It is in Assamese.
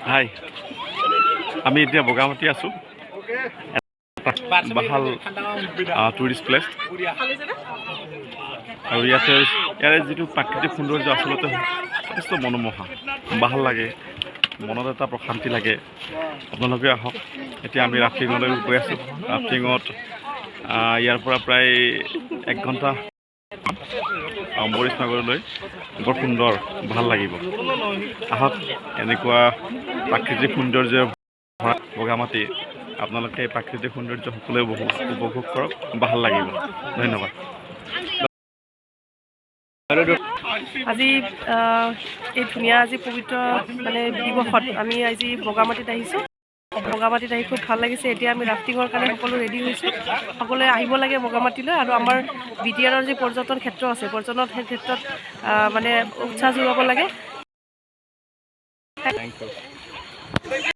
হাই আমি এতিয়া বগামাটি আছোঁ ভাল টুৰিষ্ট প্লেচ আৰু ইয়াৰে যিটো প্ৰাকৃতিক সৌন্দৰ্য আচলতে যথেষ্ট মনোমোহা ভাল লাগে মনত এটা প্ৰশান্তি লাগে আপোনালোকে আহক এতিয়া আমি ৰাফটিঙলৈ গৈ আছোঁ ৰাফটিঙত ইয়াৰ পৰা প্ৰায় 1 ঘণ্টা অম্বৰীশ নগৰলৈ বৰ সুন্দৰ ভাল লাগিব আহক এনেকুৱা প্ৰাকৃতিক সৌন্দৰ্য বগামাটি আপোনালোকে প্ৰাকৃতিক সৌন্দৰ্য সকলোৱে উপভোগ কৰক ভাল লাগিব ধন্যবাদ আজি এই ধুনীয়া আজি পবিত্ৰ মানে দিৱসত আমি আজি বগামাটিত আহিছোঁ বগামাটিত আহি খুব ভাল লাগিছে এতিয়া আমি ৰাফটিঙৰ কাৰণে সকলো ৰেডি হৈছোঁ সকলোৱে আহিব লাগে বগামাটিলৈ আৰু আমাৰ BTRৰ যি পৰ্যটন ক্ষেত্ৰ আছে পৰ্যটন ক্ষেত্ৰত মানে উৎসাহ যোগাব লাগে